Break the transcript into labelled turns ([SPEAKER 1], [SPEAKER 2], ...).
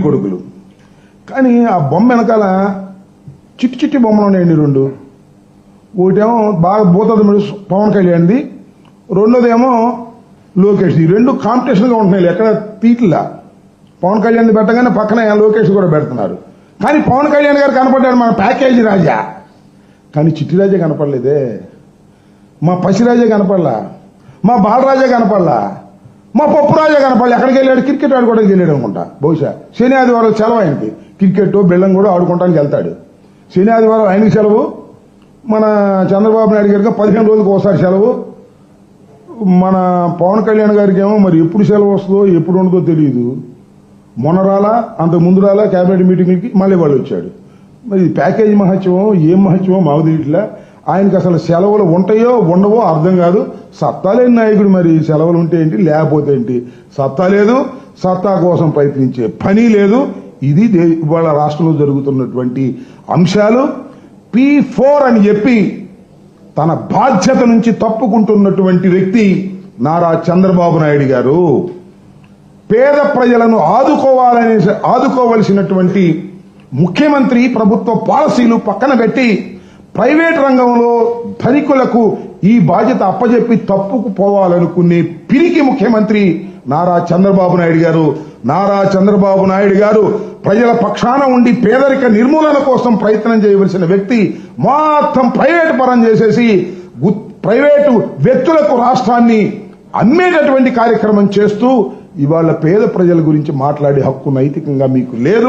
[SPEAKER 1] కొడుకులు. కానీ ఆ బొమ్మ వెనకాల చిట్టి చిట్టి బొమ్మలు ఉన్నాయండి రెండు. ఒకటేమో బాగా భూతదముడు పవన్ కళ్యాణ్ది, రెండోదేమో లోకేష్ది. రెండు కాంపిటీషన్గా ఉంటున్నాయి, ఎక్కడ తీట్లా. పవన్ కళ్యాణ్ పెట్టగానే పక్కన లోకేష్ కూడా పెడుతున్నారు. కానీ పవన్ కళ్యాణ్ గారు కనపడ్డాడు మన ప్యాకేజీ రాజా, కానీ చిట్టి రాజా కనపడలేదే, మా పసిరాజా కనపడలా, మా బాలరాజా కనపడలా, మా పప్పు రాజా కనపడలే. ఎక్కడికి వెళ్ళాడు? క్రికెట్ ఆడుకోవడానికి వెళ్ళాడు అనుకుంటా. బహుశా శని ఆదివారం సెలవు ఆయనకి, క్రికెట్ బెల్లం కూడా ఆడుకోవడానికి వెళ్తాడు. శని ఆదివారం ఆయనకి సెలవు, మన చంద్రబాబు నాయుడు గారికి 15 రోజులకు ఒకసారి సెలవు, మన పవన్ కళ్యాణ్ గారికి ఏమో మరి ఎప్పుడు సెలవు వస్తుందో ఎప్పుడు ఉండదో తెలియదు. మొన్న రాలా, అంత ముందు రాలా కేబినెట్ మీటింగ్కి, మళ్ళీ వాళ్ళు వచ్చాడు. మరి ప్యాకేజీ మహత్యమో ఏం మహత్యమో మాకు తెలియట్లా. ఆయనకి అసలు సెలవులు ఉంటాయో ఉండవో అర్థం కాదు. సత్తా లేని నాయకుడు, మరి సెలవులు ఉంటే ఏంటి లేకపోతే ఏంటి? సత్తా లేదు, సత్తా కోసం ప్రయత్నించే పని లేదు. ఇది ఇవాళ రాష్ట్రంలో జరుగుతున్నటువంటి అంశాలు. P4 అని చెప్పి తన బాధ్యత నుంచి తప్పుకుంటున్నటువంటి వ్యక్తి నారా చంద్రబాబు నాయుడు గారు. పేద ప్రజలను ఆదుకోవలసినటువంటి ముఖ్యమంత్రి ప్రభుత్వ పాలసీలు పక్కన పెట్టి ప్రైవేట్ రంగంలో ధనికులకు ఈ బాధ్యత అప్పజెప్పి తప్పుకుపోవాలనుకునే పిరికి ముఖ్యమంత్రి నారా చంద్రబాబు నాయుడు గారు. నారా చంద్రబాబు నాయుడు గారు ప్రజల పక్షాన ఉండి పేదరిక నిర్మూలన కోసం ప్రయత్నం చేయవలసిన వ్యక్తి మొత్తం ప్రైవేట్ పరం చేసేసి ప్రైవేటు వ్యక్తులకు రాష్ట్రాన్ని అమ్మేటటువంటి కార్యక్రమం చేస్తూ ఇవాళ పేద ప్రజల గురించి మాట్లాడే హక్కు నైతికంగా మీకు లేదు.